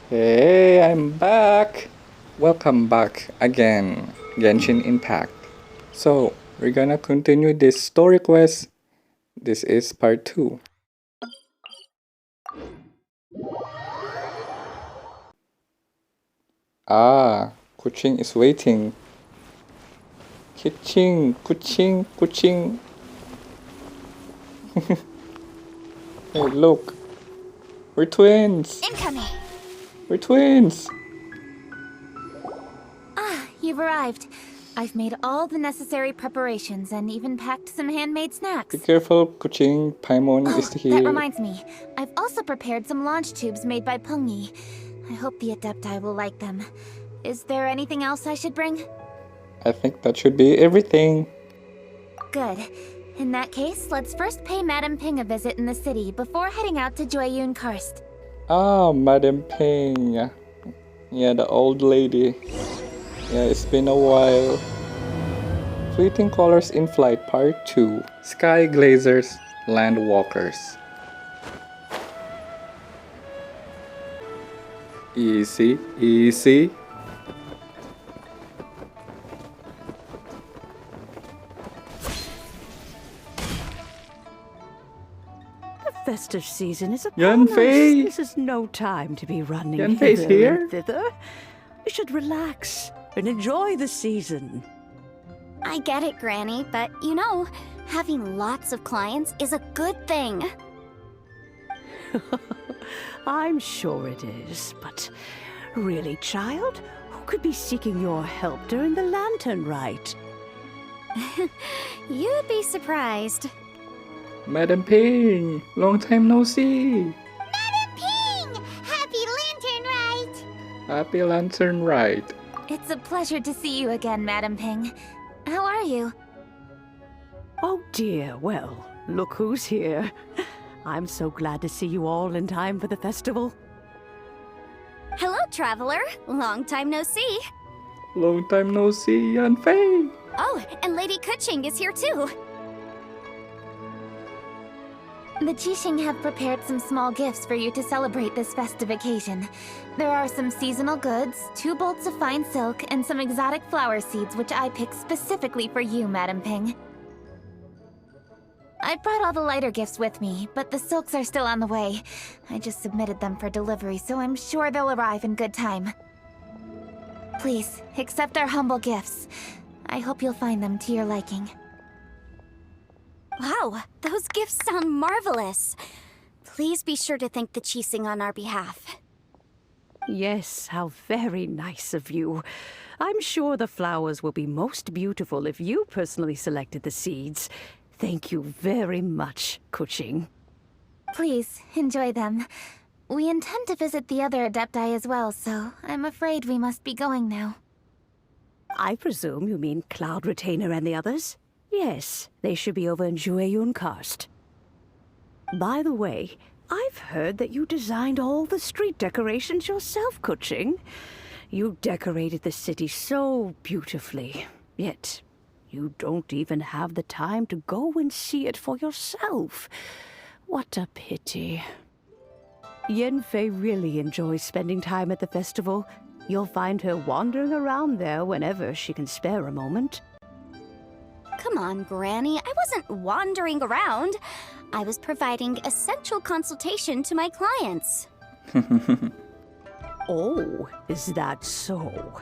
Hey, I'm back! Welcome back again, Genshin Impact. So, we're gonna continue this story quest. This is part 2. Ah, Kuching is waiting. Kuching. Hey, look. We're twins! Incoming! We're twins! You've arrived. I've made all the necessary preparations and even packed some handmade snacks. Be careful, Kuching. Paimon is That here. reminds me. I've also prepared some launch tubes made by Pengyi. I hope the Adepti will like them. Is there anything else I should bring? I think that should be everything. Good. In that case, let's first pay Madame Ping a visit in the city before heading out to Chongyun Karst. Ah, Madam Ping. Yeah, the old lady. Yeah, it's been a while. Fleeting Colors in Flight Part 2. Sky Glazers, Land Walkers. Easy. Festive season is upon Yanfei! us. This is no time to be running Yanfei's hither here? and thither. You should relax and enjoy the season. I get it, Granny, but you know, having lots of clients is a good thing. I'm sure it is, but really, child, who could be seeking your help during the lantern rite? You'd be surprised. Madam Ping, long time no see. Madam Ping! Happy Lantern Rite! Happy Lantern Rite. It's a pleasure to see you again, Madame Ping. How are you? Oh dear, well, look who's here. I'm so glad to see you all in time for the festival. Hello, traveler. Long time no see. Long time no see, Yanfei. Oh, and Lady Kuching is here too. The Qixing have prepared some small gifts for you to celebrate this festive occasion. There are some seasonal goods, 2 bolts of fine silk, and some exotic flower seeds which I picked specifically for you, Madam Ping. I brought all the lighter gifts with me, but the silks are still on the way. I just submitted them for delivery, so I'm sure they'll arrive in good time. Please, accept our humble gifts. I hope you'll find them to your liking. Wow, those gifts sound marvelous. Please be sure to thank the Qixing on our behalf. Yes, how very nice of you. I'm sure the flowers will be most beautiful if you personally selected the seeds. Thank you very much, Kuching. Please, enjoy them. We intend to visit the other Adepti as well, so I'm afraid we must be going now. I presume you mean Cloud Retainer and the others? Yes, they should be over in Chongyun Karst. By the way, I've heard that you designed all the street decorations yourself, Kuching. You decorated the city so beautifully, yet you don't even have the time to go and see it for yourself. What a pity. Yanfei really enjoys spending time at the festival. You'll find her wandering around there whenever she can spare a moment. Come on, Granny. I wasn't wandering around. I was providing essential consultation to my clients. Oh, is that so?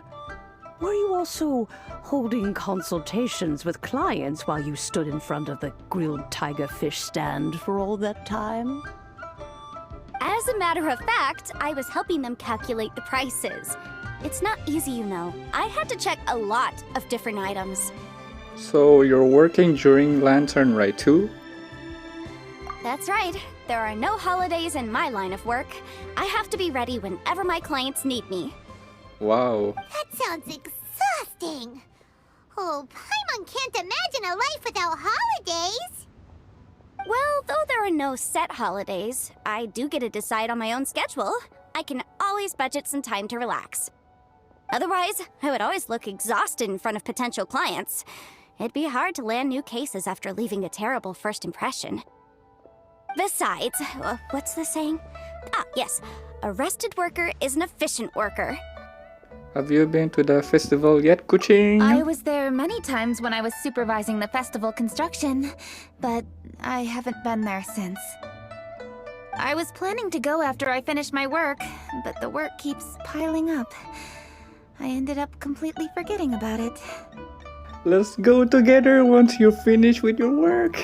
Were you also holding consultations with clients while you stood in front of the grilled tiger fish stand for all that time? As a matter of fact, I was helping them calculate the prices. It's not easy, you know. I had to check a lot of different items. So you're working during Lantern Rite too? That's right. There are no holidays in my line of work. I have to be ready whenever my clients need me. Wow. That sounds exhausting. Oh, Paimon can't imagine a life without holidays. Well, though there are no set holidays, I do get to decide on my own schedule. I can always budget some time to relax. Otherwise, I would always look exhausted in front of potential clients. It'd be hard to land new cases after leaving a terrible first impression. Besides, what's the saying? Ah, yes. A rested worker is an efficient worker. Have you been to the festival yet, Kuching? I was there many times when I was supervising the festival construction, but I haven't been there since. I was planning to go after I finished my work, but the work keeps piling up. I ended up completely forgetting about it. Let's go together once you finish with your work.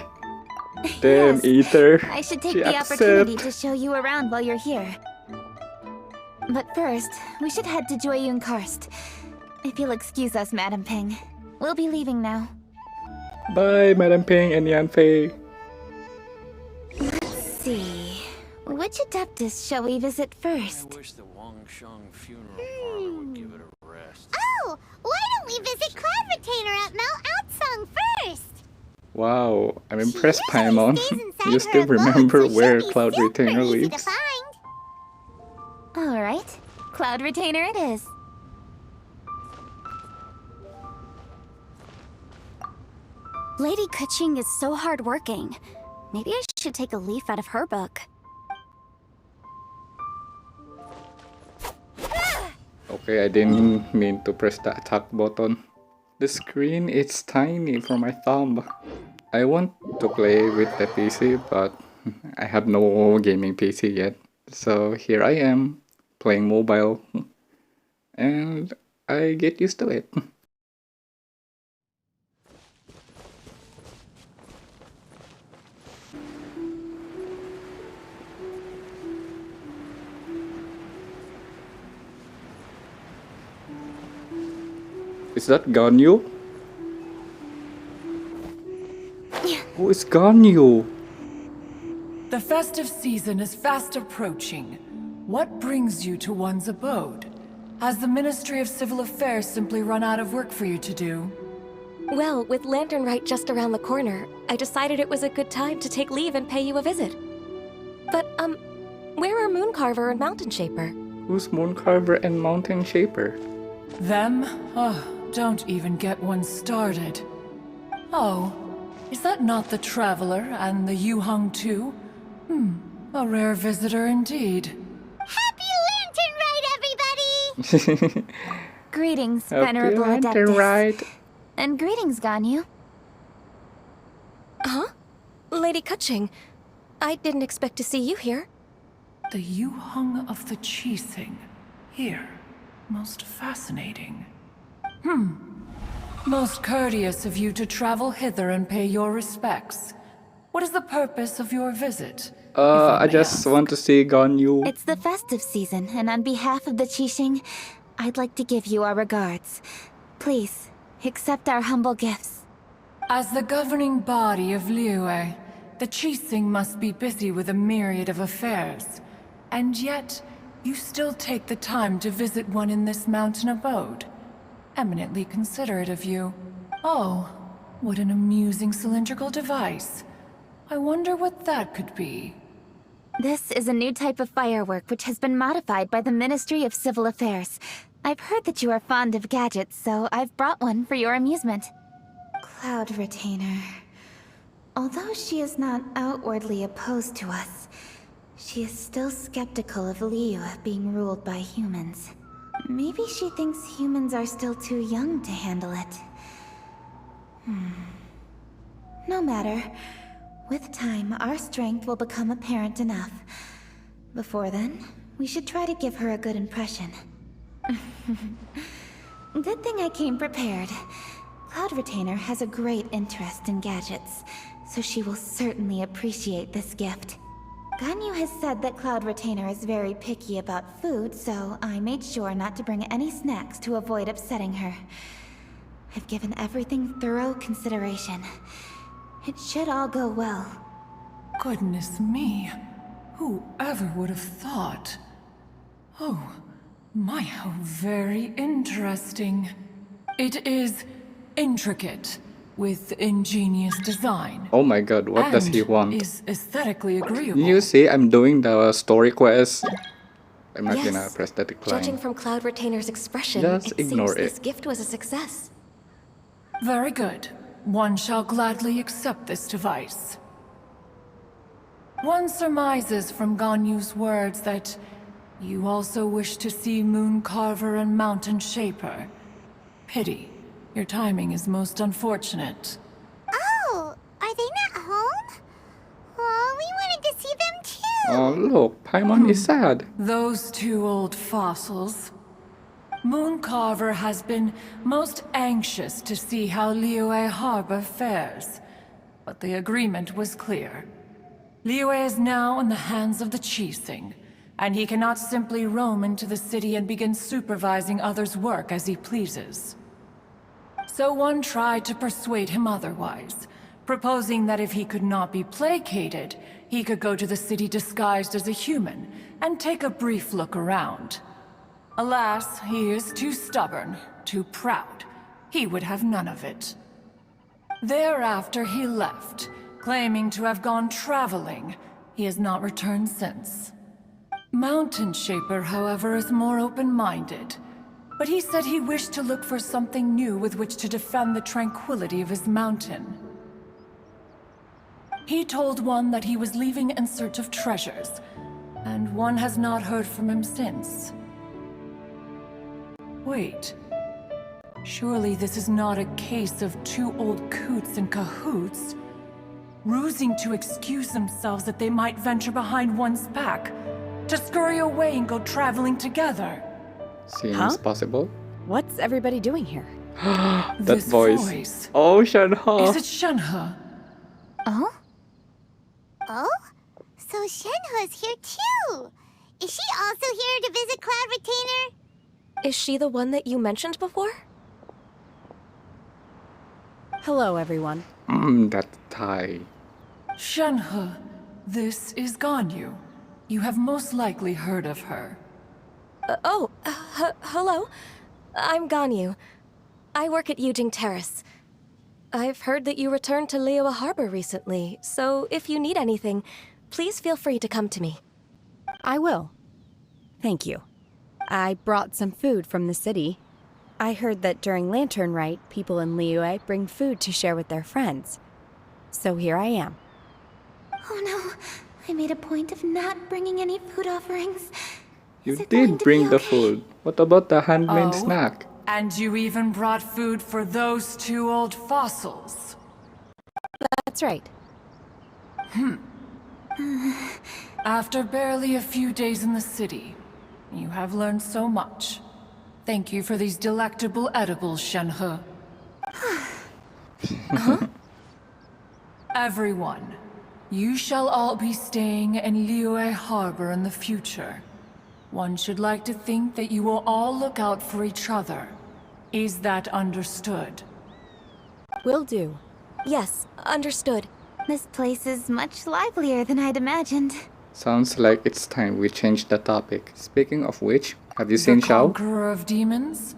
Damn, Yes, Ether. I should take She the opportunity accept. to show you around while you're here. But first, we should head to Jueyun Karst. If you'll excuse us, Madam Ping. We'll be leaving now. Bye, Madam Ping and Yanfei. Let's see. Which Adeptus shall we visit first? I wish the Wangsheng funeral parlor would give it a rest. Oh, why don't we visit Cloud Retainer at Mount Outsong first? Wow, I'm She impressed, usually Paimon. stays inside You her still abode, remember so she'll where be Cloud super Retainer easy to lives? find. Alright, Cloud Retainer it is. Lady Kuching is so hardworking. Maybe I should take a leaf out of her book. Okay, I didn't mean to press the attack button. The screen is tiny for my thumb. I want to play with the PC, but I have no gaming PC yet. So here I am, playing mobile. And I get used to it. Is that Ganyu? Who is Ganyu? The festive season is fast approaching. What brings you to one's abode? Has the Ministry of Civil Affairs simply run out of work for you to do? Well, with Lantern Rite just around the corner, I decided it was a good time to take leave and pay you a visit. But, where are Mooncarver and Mountain Shaper? Who's Mooncarver and Mountain Shaper? Them? Oh, don't even get one started. Oh, is that not the Traveler and the Yuheng too? A rare visitor indeed. Happy Lantern Rite, everybody! Greetings, Happy Venerable Lantern Adeptus. Rite. And greetings, Ganyu. Huh? Lady Kuching, I didn't expect to see you here. The Yuheng of the Qixing. Here. Most fascinating. Most courteous of you to travel hither and pay your respects. What is the purpose of your visit? I just want to see Ganyu. It's the festive season, and on behalf of the Qixing, I'd like to give you our regards. Please, accept our humble gifts. As the governing body of Liyue, the Qixing must be busy with a myriad of affairs. And yet, you still take the time to visit one in this mountain abode. Eminently considerate of you. Oh, what an amusing cylindrical device. I wonder what that could be. This is a new type of firework which has been modified by the Ministry of Civil Affairs. I've heard that you are fond of gadgets, so I've brought one for your amusement. Cloud Retainer. Although she is not outwardly opposed to us, she is still skeptical of Liyue being ruled by humans. Maybe she thinks humans are still too young to handle it. No matter. With time, our strength will become apparent enough. Before then, we should try to give her a good impression. Good thing I came prepared. Cloud Retainer has a great interest in gadgets, so she will certainly appreciate this gift. Ganyu has said that Cloud Retainer is very picky about food, so I made sure not to bring any snacks to avoid upsetting her. I've given everything thorough consideration. It should all go well. Goodness me. Whoever would have thought? Oh, my, how very interesting. It is intricate, with ingenious design. Oh my god, what does he and want? Is aesthetically agreeable. You see, I'm doing the story quest. I'm not Yes. gonna press the decline. Judging from Cloud Retainer's expression, Just it ignore seems it. this gift was a success. Very good. One shall gladly accept this device. One surmises from Ganyu's words that you also wish to see Moon Carver and Mountain Shaper. Pity. Your timing is most unfortunate. Oh, are they not home? Oh, we wanted to see them too. Oh, look, Paimon is sad. Those two old fossils. Moon Carver has been most anxious to see how Liyue Harbor fares, but the agreement was clear. Liyue is now in the hands of the Qixing, and he cannot simply roam into the city and begin supervising others' work as he pleases. So one tried to persuade him otherwise, proposing that if he could not be placated, he could go to the city disguised as a human and take a brief look around. Alas, he is too stubborn, too proud. He would have none of it. Thereafter he left, claiming to have gone traveling. He has not returned since. Mountain Shaper, however, is more open-minded. But he said he wished to look for something new with which to defend the tranquility of his mountain. He told one that he was leaving in search of treasures, and one has not heard from him since. Wait. Surely this is not a case of two old coots in cahoots, rusing to excuse themselves that they might venture behind one's back, to scurry away and go traveling together. Seems possible. What's everybody doing here? That This voice. Oh, Shenhe. Is it Shenhe? Oh? Oh? So Shenhe's here too. Is she also here to visit Cloud Retainer? Is she the one that you mentioned before? Hello, everyone. That Thai. Shenhe, this is Ganyu. You have most likely heard of her. Hello. I'm Ganyu. I work at Yujing Terrace. I've heard that you returned to Liyue Harbor recently, so if you need anything, please feel free to come to me. I will. Thank you. I brought some food from the city. I heard that during Lantern Rite, people in Liyue bring food to share with their friends. So here I am. Oh no, I made a point of not bringing any food offerings. You Is it going did to bring be the okay? food. What about the handmade Oh? snack? And you even brought food for those two old fossils. That's right. After barely a few days in the city, you have learned so much. Thank you for these delectable edibles, Shenhe. Everyone, you shall all be staying in Liyue Harbor in the future. One should like to think that you will all look out for each other. Is that understood? Will do. Yes, understood. This place is much livelier than I'd imagined. Sounds like it's time we change the topic. Speaking of which, have you The seen Xiao? conqueror of demons?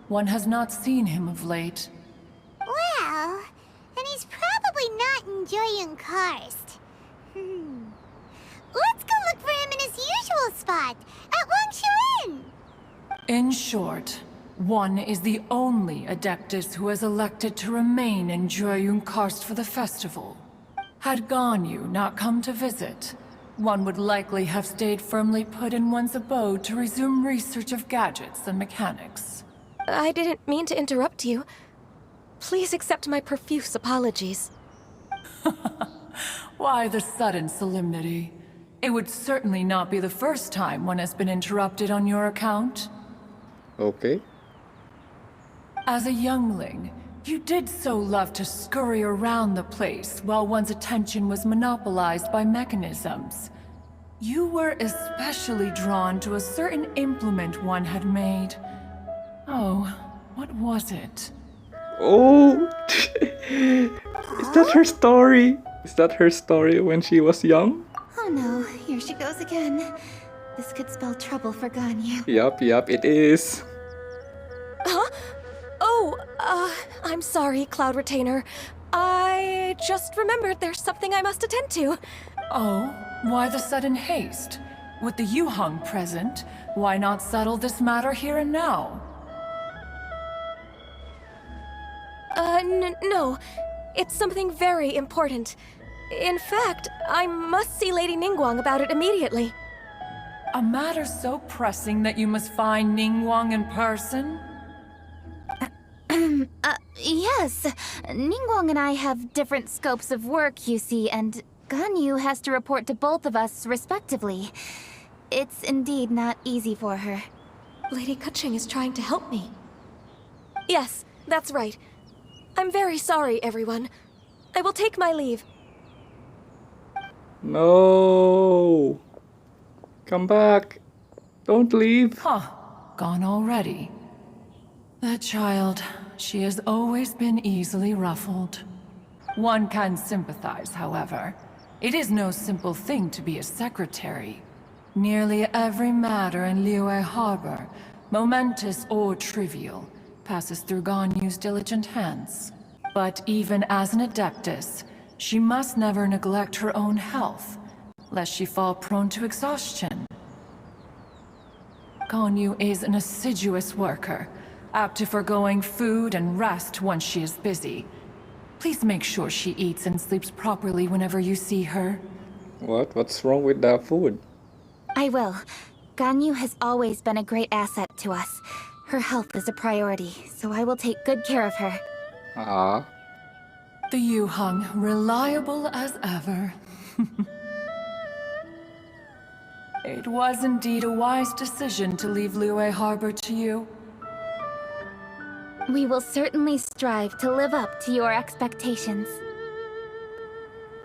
One has not seen him of late. Well, then he's probably not enjoying Karst. Let's go look for him in his usual spot, at Wangshu Inn. In short, one is the only Adeptus who has elected to remain in Chongyun Karst for the festival. Had Ganyu not come to visit, one would likely have stayed firmly put in one's abode to resume research of gadgets and mechanics. I didn't mean to interrupt you. Please accept my profuse apologies. Why the sudden solemnity? It would certainly not be the first time one has been interrupted on your account. Okay. As a youngling, you did so love to scurry around the place while one's attention was monopolized by mechanisms. You were especially drawn to a certain implement one had made. Oh, what was it? Oh! Is that her story? Is that her story when she was young? Oh no, here she goes again. This could spell trouble for Ganyu. Yup, it is. Huh? Oh, I'm sorry, Cloud Retainer. I just remembered there's something I must attend to. Oh, why the sudden haste? With the Yuheng present, why not settle this matter here and now? No. It's something very important. In fact, I must see Lady Ningguang about it immediately. A matter so pressing that you must find Ningguang in person? Yes. Ningguang and I have different scopes of work, you see, and Ganyu has to report to both of us respectively. It's indeed not easy for her. Lady Keqing is trying to help me. Yes, that's right. I'm very sorry, everyone. I will take my leave. No. Come back. Don't leave. Huh. Gone already. That child, she has always been easily ruffled. One can sympathize, however. It is no simple thing to be a secretary. Nearly every matter in Liyue Harbor, momentous or trivial, passes through Ganyu's diligent hands. But even as an adeptus, she must never neglect her own health, lest she fall prone to exhaustion. Ganyu is an assiduous worker, apt to forgoing food and rest once she is busy. Please make sure she eats and sleeps properly whenever you see her. What? What's wrong with that food? I will. Ganyu has always been a great asset to us. Her health is a priority, so I will take good care of her. Ah. The Yuheng, reliable as ever. It was indeed a wise decision to leave Liyue Harbor to you. We will certainly strive to live up to your expectations.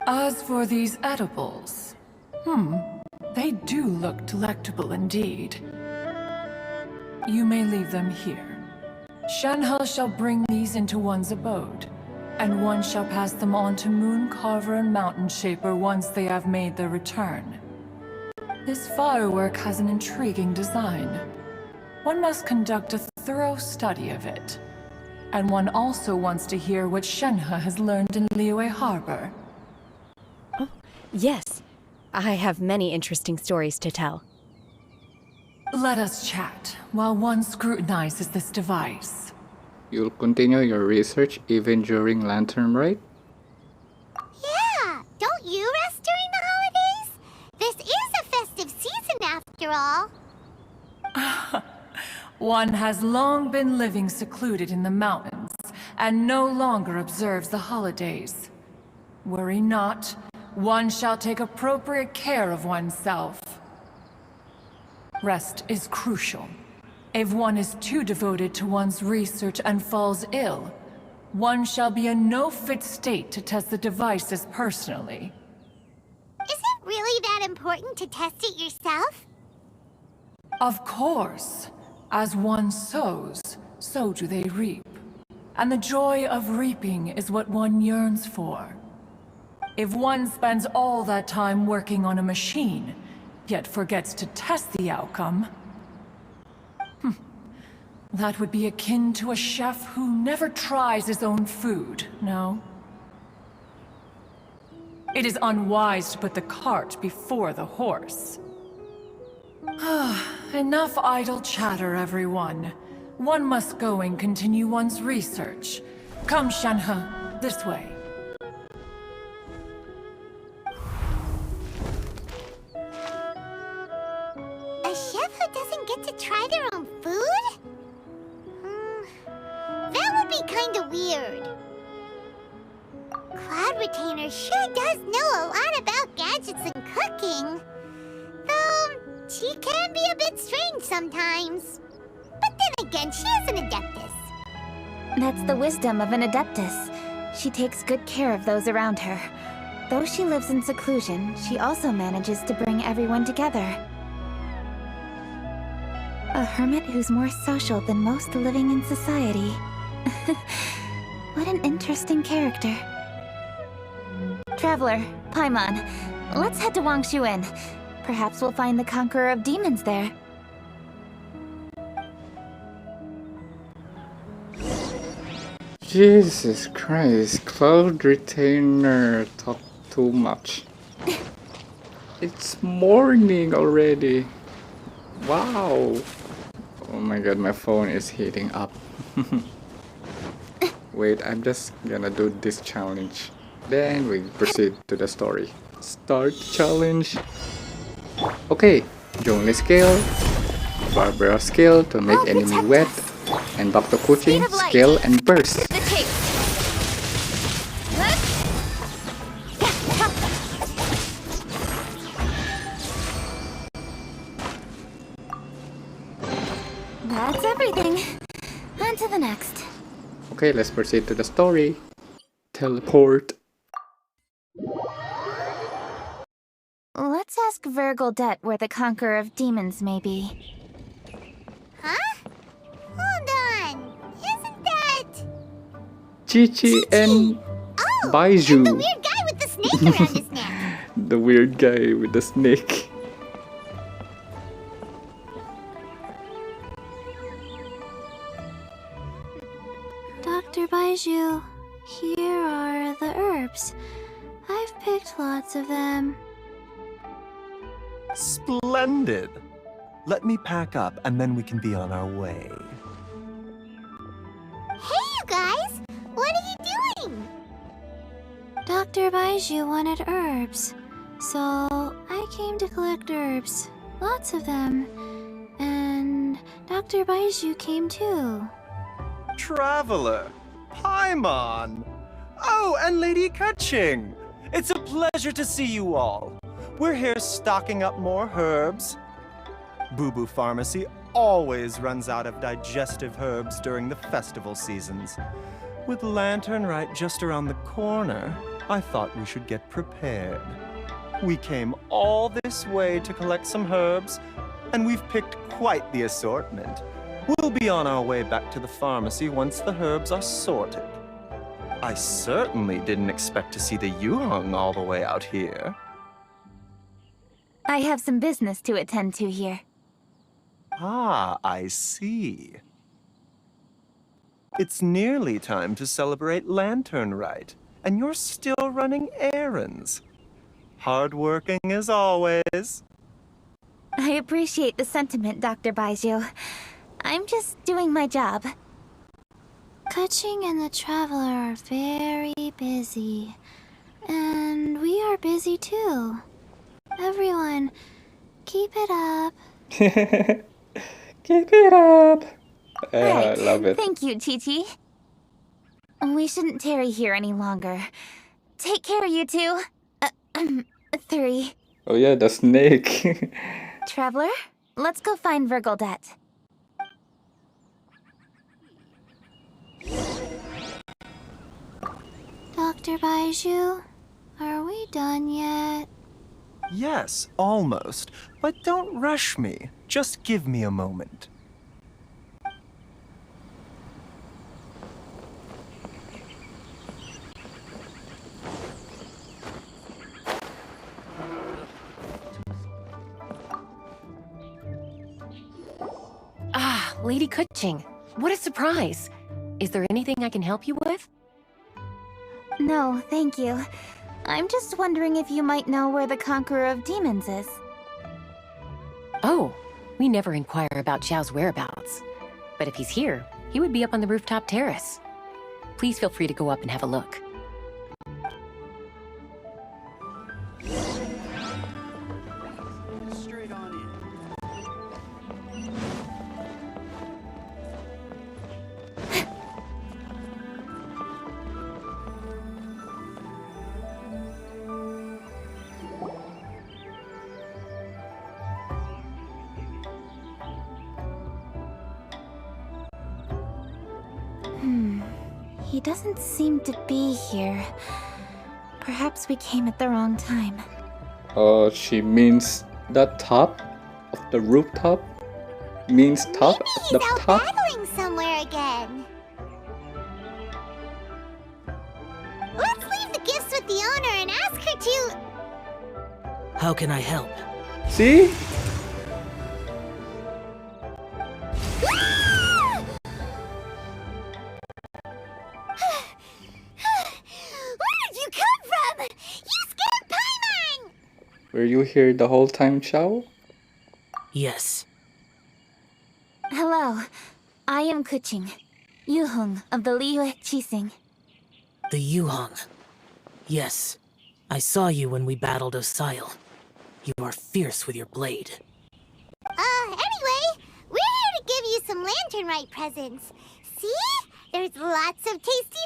As for these edibles, they do look delectable indeed. You may leave them here. Shenhe shall bring these into one's abode, and one shall pass them on to Moon Carver and Mountain Shaper once they have made their return. This firework has an intriguing design. One must conduct a thorough study of it. And one also wants to hear what Shenhe has learned in Liyue Harbor. Oh, yes. I have many interesting stories to tell. Let us chat while one scrutinizes this device. You'll continue your research even during Lantern Rite? Yeah, don't you rest during the holidays? This is a festive season after all. One has long been living secluded in the mountains, and no longer observes the holidays. Worry not, one shall take appropriate care of oneself. Rest is crucial. If one is too devoted to one's research and falls ill, one shall be in no fit state to test the devices personally. Is it really that important to test it yourself? Of course. As one sows, so do they reap. And the joy of reaping is what one yearns for. If one spends all that time working on a machine, yet forgets to test the outcome, that would be akin to a chef who never tries his own food, no? It is unwise to put the cart before the horse. Enough idle chatter, everyone. One must go and continue one's research. Come, Shenhe, this way. A chef who doesn't get to try their own food? That would be kinda weird. Cloud Retainer sure does know a lot about gadgets and cooking. Though, she can be a bit strange sometimes. But then again, she is an adeptus. That's the wisdom of an adeptus. She takes good care of those around her. Though she lives in seclusion, she also manages to bring everyone together. A hermit who's more social than most living in society. What an interesting character. Traveler, Paimon, let's head to Wangshuin. Perhaps we'll find the Conqueror of Demons there. Jesus Christ, Cloud Retainer talk too much. It's morning already. Wow. Oh my god, my phone is heating up. Wait, I'm just gonna do this challenge. Then we proceed to the story. Start challenge. Okay, Zhongli skill, Barbara skill to make Oh, enemy protect wet, us. and Dr. Kuching Speed of light. skill and burst. The tape. That's everything. On to the next. Okay, let's proceed to the story. Teleport. Let's ask Vergoldet where the Conqueror of Demons may be. Huh? Hold on. Isn't that... Chi-Chi and Oh, Baiju. and the weird guy with the snake around his neck. The weird guy with the snake. Dr. Baiju, here are the herbs. I've picked lots of them. Splendid! Let me pack up and then we can be on our way. Hey, you guys! What are you doing? Dr. Baiju wanted herbs, so I came to collect herbs. Lots of them. And Dr. Baiju came too. Traveler! Paimon! Oh, and Lady Kaching! It's a pleasure to see you all. We're here stocking up more herbs. Boo Boo Pharmacy always runs out of digestive herbs during the festival seasons. With Lantern right just around the corner, I thought we should get prepared. We came all this way to collect some herbs, and we've picked quite the assortment. We'll be on our way back to the pharmacy once the herbs are sorted. I certainly didn't expect to see the Yuheng all the way out here. I have some business to attend to here. Ah, I see. It's nearly time to celebrate Lantern Rite, and you're still running errands. Hardworking as always. I appreciate the sentiment, Dr. Baiju. I'm just doing my job. Kaching and the Traveler are very busy. And we are busy too. Everyone, keep it up. Keep it up. I Right. love it. Thank you, Chi-Chi. We shouldn't tarry here any longer. Take care, you two. Three. Oh yeah, the snake. Traveler, let's go find Vergoldet. Dr. Baiju, are we done yet? Yes, almost. But don't rush me. Just give me a moment. Ah, Lady Kuching. What a surprise. Is there anything I can help you with? No, thank you. I'm just wondering if you might know where the Conqueror of Demons is. Oh, we never inquire about Xiao's whereabouts. But if he's here, he would be up on the rooftop terrace. Please feel free to go up and have a look. Straight on in. He doesn't seem to be here. Perhaps we came at the wrong time. She means the top of the rooftop? Means top Maybe of he's the out top? battling somewhere again. Let's leave the gifts with the owner and ask her to... How can I help? See? Where did you come from? You scared Paimon! Were you here the whole time, Xiao? Yes. Hello, I am Kuching, Yuheng of the Liyue Chising. The Yuheng. Yes. I saw you when we battled Osile. You are fierce with your blade. Anyway, we're here to give you some Lantern Rite presents. See? There's lots of tasty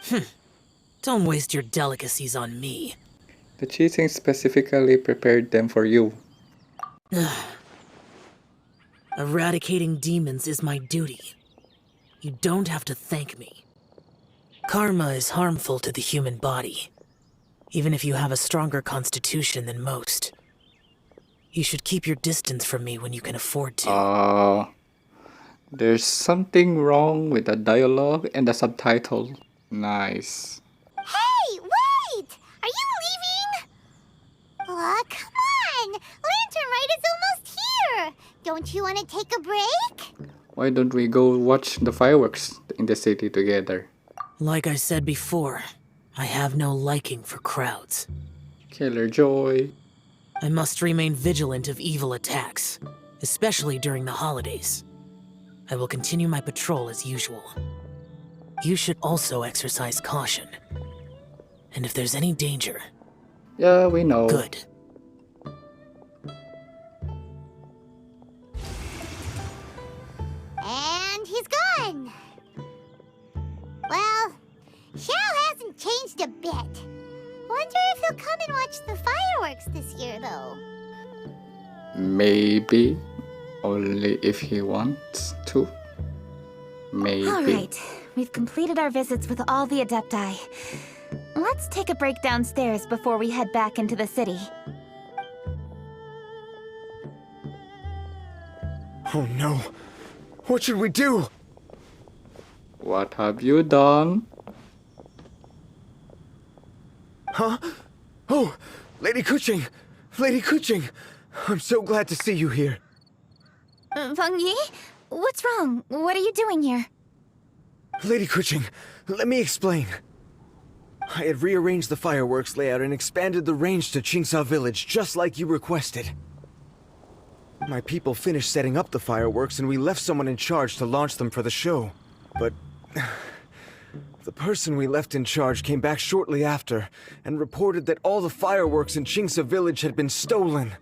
food! Don't waste your delicacies on me. The cheating specifically prepared them for you. Eradicating demons is my duty. You don't have to thank me. Karma is harmful to the human body, even if you have a stronger constitution than most. You should keep your distance from me when you can afford to. There's something wrong with the dialogue and the subtitle. Nice. Hey, wait! Are you leaving? Aw, come on! Lantern Rite is almost here! Don't you want to take a break? Why don't we go watch the fireworks in the city together? Like I said before, I have no liking for crowds. Killer Joy. I must remain vigilant of evil attacks, especially during the holidays. I will continue my patrol as usual. You should also exercise caution. And if there's any danger... Yeah, we know. Good. And he's gone! Well, Xiao hasn't changed a bit. Wonder if he'll come and watch the fireworks this year, though. Maybe. Only if he wants to. Maybe. Alright, we've completed our visits with all the Adepti. Let's take a break downstairs before we head back into the city. Oh no. What should we do? What have you done? Huh? Oh, Lady Kuching! Lady Kuching! I'm so glad to see you here. Feng Yi? What's wrong? What are you doing here? Lady Kuching, let me explain. I had rearranged the fireworks layout and expanded the range to Qingsa Village, just like you requested. My people finished setting up the fireworks and we left someone in charge to launch them for the show. But... the person we left in charge came back shortly after and reported that all the fireworks in Qingsa Village had been stolen.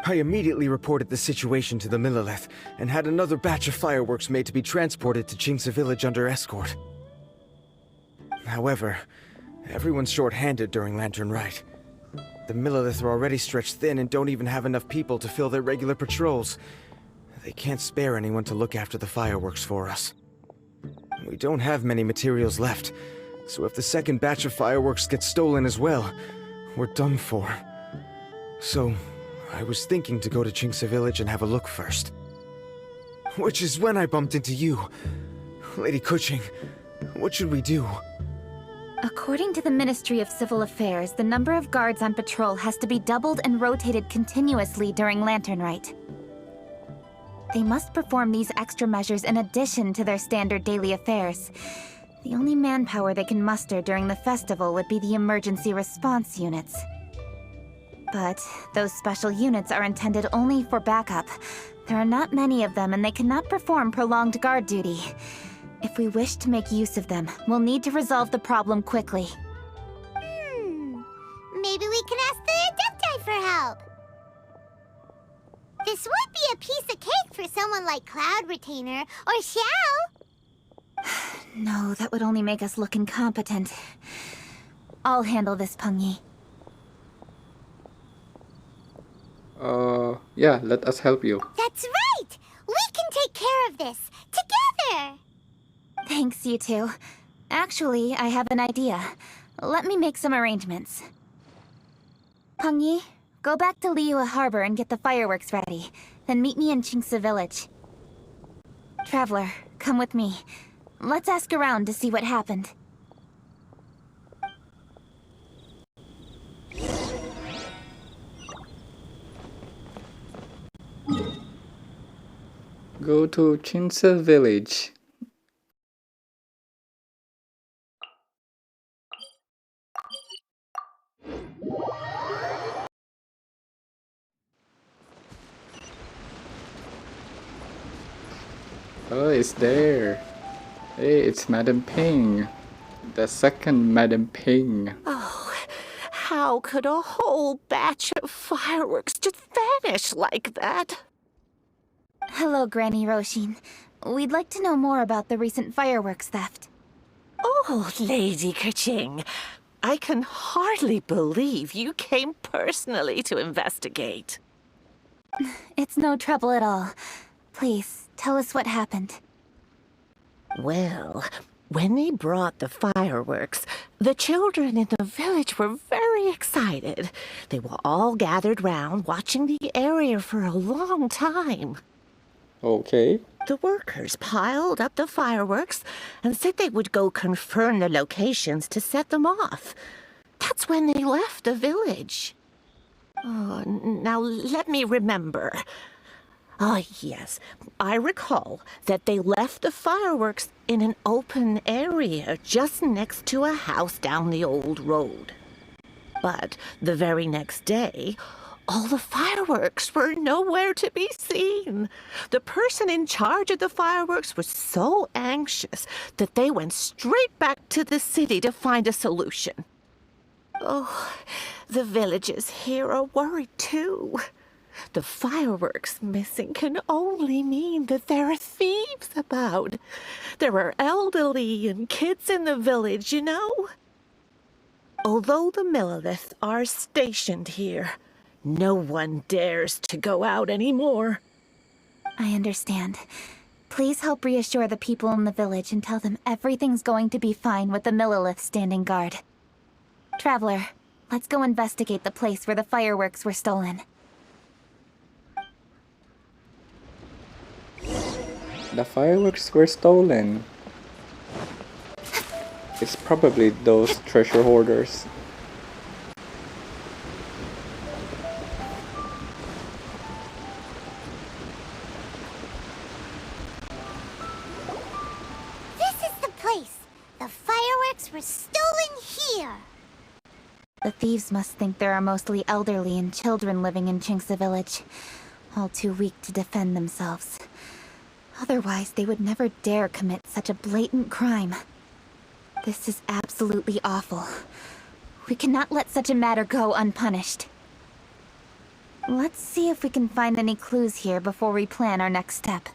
I immediately reported the situation to the Millelith and had another batch of fireworks made to be transported to Qingsa Village under escort. However, everyone's short-handed during Lantern Rite. The Millelith are already stretched thin and don't even have enough people to fill their regular patrols. They can't spare anyone to look after the fireworks for us. We don't have many materials left, so if the second batch of fireworks gets stolen as well, we're done for. So, I was thinking to go to Qingsa Village and have a look first. Which is when I bumped into you. Lady Kuching, what should we do? According to the Ministry of Civil Affairs, the number of guards on patrol has to be doubled and rotated continuously during Lantern Rite. They must perform these extra measures in addition to their standard daily affairs. The only manpower they can muster during the festival would be the emergency response units. But those special units are intended only for backup. There are not many of them and they cannot perform prolonged guard duty. If we wish to make use of them, we'll need to resolve the problem quickly. Maybe we can ask the Adepti for help. This would be a piece of cake for someone like Cloud Retainer or Xiao. No, that would only make us look incompetent. I'll handle this, Peng Yi. Yeah, let us help you. That's right! We can take care of this, together! Thanks, you two. Actually, I have an idea. Let me make some arrangements. Peng Yi, go back to Liyue Harbor and get the fireworks ready. Then meet me in Qingsa Village. Traveler, come with me. Let's ask around to see what happened. Go to Qingsa Village. Oh, it's there. Hey, it's Madam Ping. The second Madam Ping. Oh, how could a whole batch of fireworks just vanish like that? Hello, Granny Roshin. We'd like to know more about the recent fireworks theft. Oh, Lady Kaching, I can hardly believe you came personally to investigate. It's no trouble at all. Please, tell us what happened. Well, when they brought the fireworks, the children in the village were very excited. They were all gathered round, watching the area for a long time. Okay. The workers piled up the fireworks and said they would go confirm the locations to set them off. That's when they left the village. Oh, now let me remember. Ah, yes. I recall that they left the fireworks in an open area just next to a house down the old road. But the very next day, all the fireworks were nowhere to be seen. The person in charge of the fireworks was so anxious that they went straight back to the city to find a solution. Oh, the villagers here are worried too. The fireworks missing can only mean that there are thieves about. There are elderly and kids in the village, you know. Although the Milliliths are stationed here, no one dares to go out anymore. I understand. Please help reassure the people in the village and tell them everything's going to be fine with the Millilith standing guard. Traveler, let's go investigate the place where the fireworks were stolen. The fireworks were stolen. It's probably those treasure hoarders. This is the place. The fireworks were stolen here. The thieves must think there are mostly elderly and children living in Chingsa village, all too weak to defend themselves. Otherwise, they would never dare commit such a blatant crime. This is absolutely awful. We cannot let such a matter go unpunished. Let's see if we can find any clues here before we plan our next step.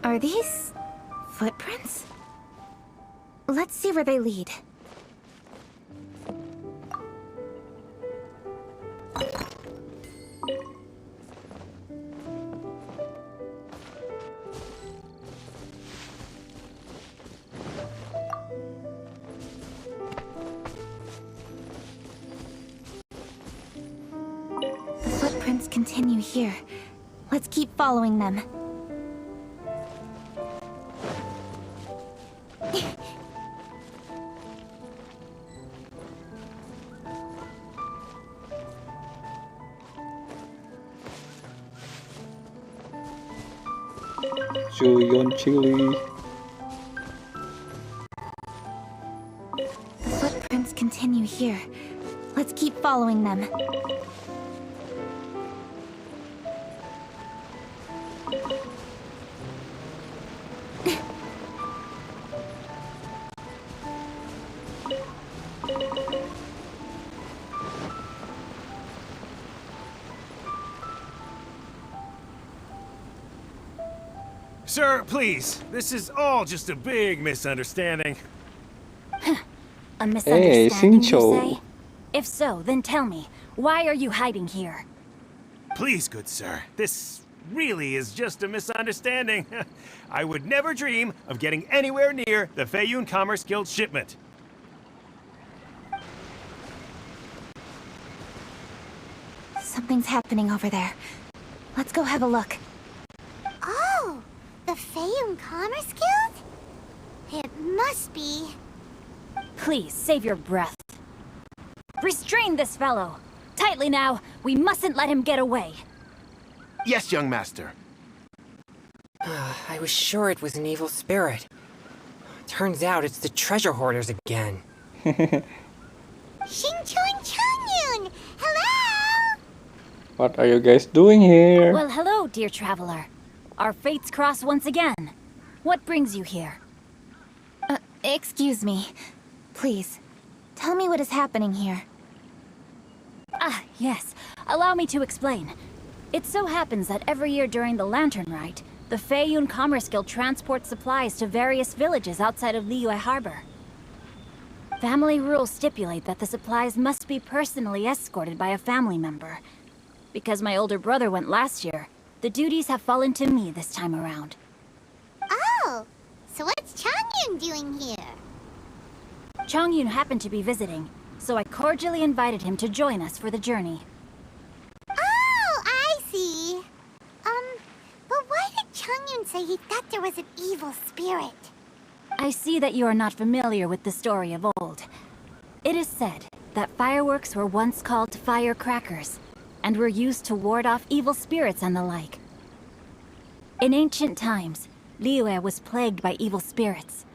Are these footprints? Let's see where they lead. The footprints continue here. Let's keep following them. Chongyun chili. The footprints continue here. Let's keep following them. Sir, please. This is all just a big misunderstanding. A misunderstanding, you say? If so, then tell me, why are you hiding here? Please, good sir. This really is just a misunderstanding. I would never dream of getting anywhere near the Feiyun Commerce Guild shipment. Something's happening over there. Let's go have a look. Oh, the Feiyun Commerce Guild? It must be. Please, save your breath. Restrain this fellow! tightly now. We mustn't let him get away. Yes, young master. I was sure it was an evil spirit. Turns out it's the treasure hoarders again. Xingqiu and Chongyun! Hello! What are you guys doing here? Well, hello, dear traveler. Our fates cross once again. What brings you here? Excuse me. Please, tell me what is happening here. Ah, yes. Allow me to explain. It so happens that every year during the Lantern Rite, the Feiyun Commerce Guild transports supplies to various villages outside of Liyue Harbor. Family rules stipulate that the supplies must be personally escorted by a family member. Because my older brother went last year, the duties have fallen to me this time around. Oh, so what's Chongyun doing here? Chongyun happened to be visiting, so I cordially invited him to join us for the journey. Oh, I see. But why did Chongyun say he thought there was an evil spirit? I see that you are not familiar with the story of old. It is said that fireworks were once called firecrackers, and were used to ward off evil spirits and the like. In ancient times, Liyue was plagued by evil spirits.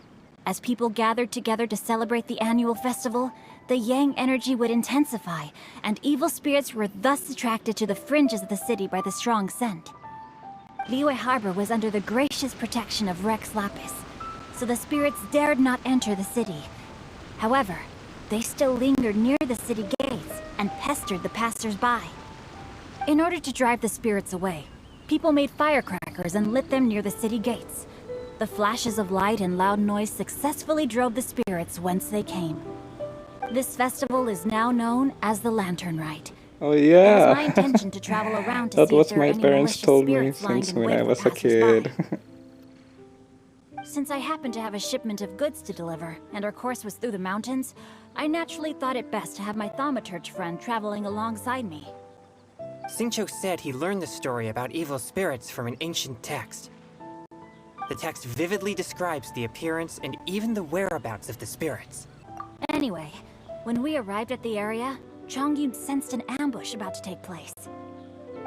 As people gathered together to celebrate the annual festival, the yang energy would intensify, and evil spirits were thus attracted to the fringes of the city by the strong scent. Liyue Harbor was under the gracious protection of Rex Lapis, so the spirits dared not enter the city. However, they still lingered near the city gates and pestered the passers-by. In order to drive the spirits away, people made firecrackers and lit them near the city gates. The flashes of light and loud noise successfully drove the spirits whence they came. This festival is now known as the Lantern Rite. Oh yeah. It is my intention to travel around to That see was if there are my any parents malicious told me spirits lying since in when wait I for was a passers-by. kid. Since I happen to have a shipment of goods to deliver, and our course was through the mountains, I naturally thought it best to have my thaumaturge friend traveling alongside me. Xingqiu said he learned the story about evil spirits from an ancient text. The text vividly describes the appearance and even the whereabouts of the spirits. Anyway, when we arrived at the area, Chongyun sensed an ambush about to take place.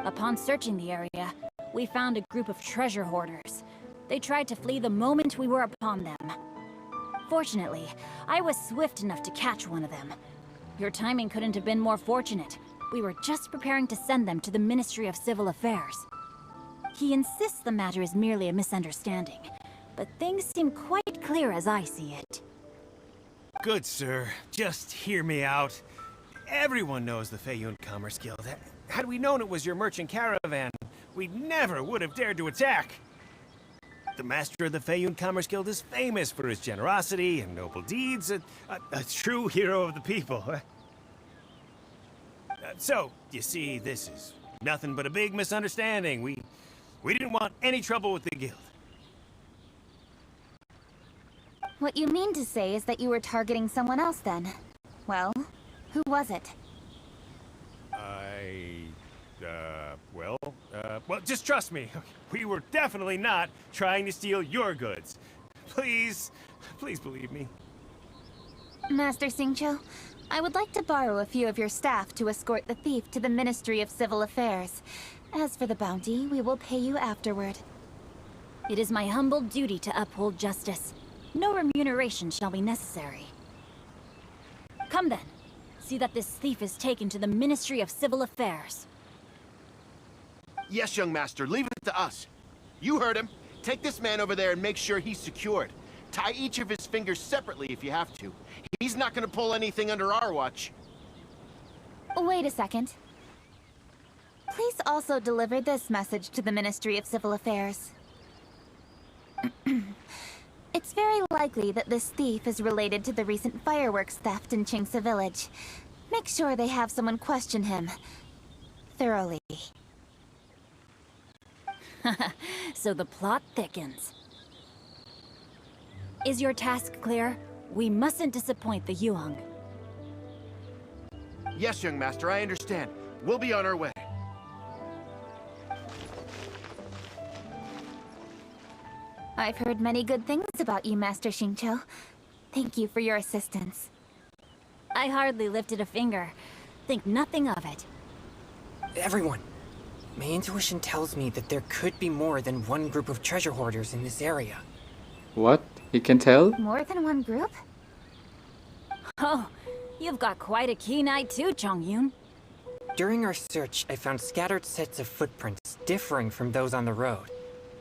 Upon searching the area, we found a group of treasure hoarders. They tried to flee the moment we were upon them. Fortunately, I was swift enough to catch one of them. Your timing couldn't have been more fortunate. We were just preparing to send them to the Ministry of Civil Affairs. He insists the matter is merely a misunderstanding, but things seem quite clear as I see it. Good sir, just hear me out. Everyone knows the Feiyun Commerce Guild. Had we known it was your merchant caravan, we never would have dared to attack. The master of the Feiyun Commerce Guild is famous for his generosity and noble deeds, a true hero of the people. So, you see, this is nothing but a big misunderstanding. We didn't want any trouble with the guild. What you mean to say is that you were targeting someone else then? Well, who was it? Well, just trust me. We were definitely not trying to steal your goods. Please believe me. Master Xingqiu, I would like to borrow a few of your staff to escort the thief to the Ministry of Civil Affairs. As for the bounty, we will pay you afterward. It is my humble duty to uphold justice. No remuneration shall be necessary. Come then. See that this thief is taken to the Ministry of Civil Affairs. Yes, young master, leave it to us. You heard him. Take this man over there and make sure he's secured. Tie each of his fingers separately if you have to. He's not gonna pull anything under our watch. Wait a second. Please also deliver this message to the Ministry of Civil Affairs. It's very likely that this thief is related to the recent fireworks theft in Qingce Village. Make sure they have someone question him thoroughly. So the plot thickens. Is your task clear? We mustn't disappoint the Yuang. Yes, young master, I understand. We'll be on our way. I've heard many good things about you, Master Xingqiu. Thank you for your assistance. I hardly lifted a finger. Think nothing of it. Everyone, my intuition tells me that there could be more than one group of treasure hoarders in this area. What? You can tell? More than one group? Oh, you've got quite a keen eye too, Chongyun. During our search, I found scattered sets of footprints differing from those on the road.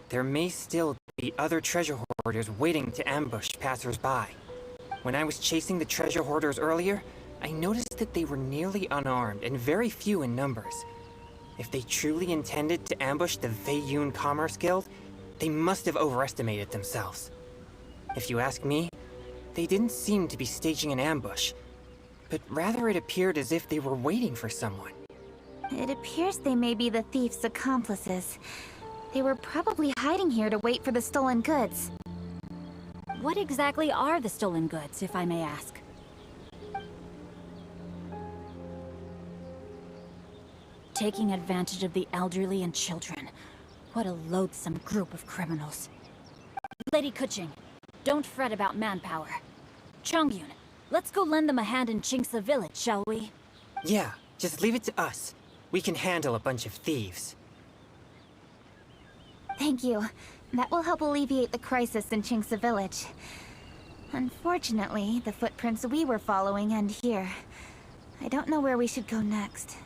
There may still be other treasure hoarders waiting to ambush passers-by. When I was chasing the treasure hoarders earlier, I noticed that they were nearly unarmed and very few in numbers. If they truly intended to ambush the Feiyun Commerce Guild, they must have overestimated themselves. If you ask me, they didn't seem to be staging an ambush, but rather it appeared as if they were waiting for someone. It appears they may be the thief's accomplices. They were probably hiding here to wait for the stolen goods. What exactly are the stolen goods, if I may ask? Taking advantage of the elderly and children. What a loathsome group of criminals. Lady Kuching, don't fret about manpower. Chongyun, let's go lend them a hand in Chingsa village, shall we? Yeah, just leave it to us. We can handle a bunch of thieves. Thank you. That will help alleviate the crisis in Chingsa village. Unfortunately, the footprints we were following end here. I don't know where we should go next.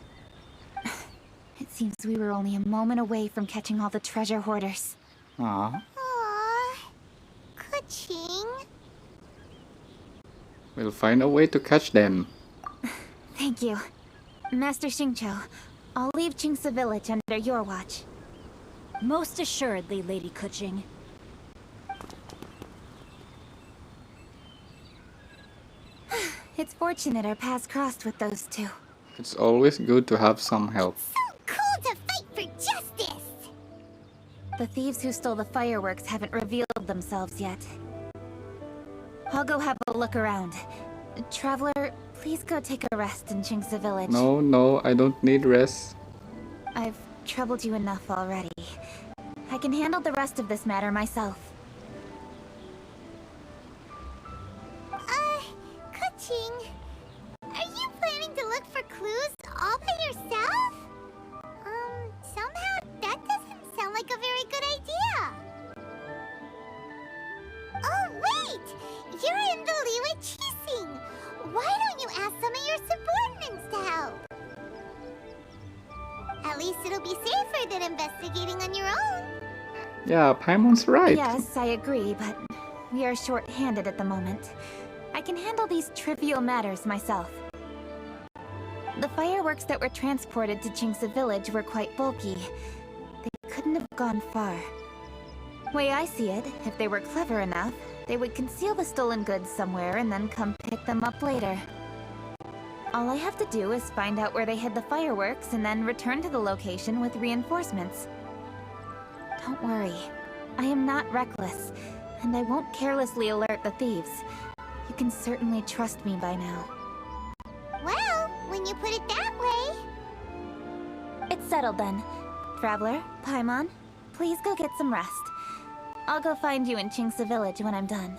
It seems we were only a moment away from catching all the treasure hoarders. Aww. Aww. Kuching. We'll find a way to catch them. Thank you. Master Xingqiu, I'll leave Chingsa village under your watch. Most assuredly, Lady Kuching. It's fortunate our paths crossed with those two. It's always good to have some help. Cool to fight for justice! The thieves who stole the fireworks haven't revealed themselves yet. I'll go have a look around. Traveler, please go take a rest in Chingsa village. No, I don't need rest. I've troubled you enough already. I can handle the rest of this matter myself. Kuching, are you planning to look for clues all by yourself? Somehow that doesn't sound like a very good idea. Oh wait! You're in the Liwei Qixing! Why don't you ask some of your subordinates to help? At least it'll be safer than investigating on your own. Yeah, Paimon's right. Yes, I agree, but we are short-handed at the moment. I can handle these trivial matters myself. The fireworks that were transported to Chingsa village were quite bulky. They couldn't have gone far. Way I see it, if they were clever enough, they would conceal the stolen goods somewhere and then come pick them up later. All I have to do is find out where they hid the fireworks and then return to the location with reinforcements. Don't worry. I am not reckless, and I won't carelessly alert the thieves. You can certainly trust me by now. Well, when you put it that way... It's settled then. Traveler, Paimon, please go get some rest. I'll go find you in Chingsa village when I'm done.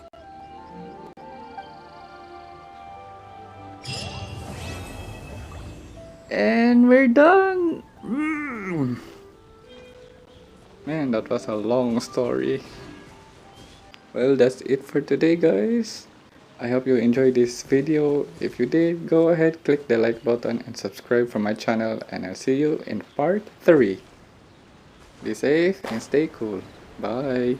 And we're done! Man, that was a long story. Well, that's it for today, guys. I hope you enjoyed this video. If you did, go ahead, click the like button and subscribe for my channel, and I'll see you in part 3. Be safe and stay cool. Bye.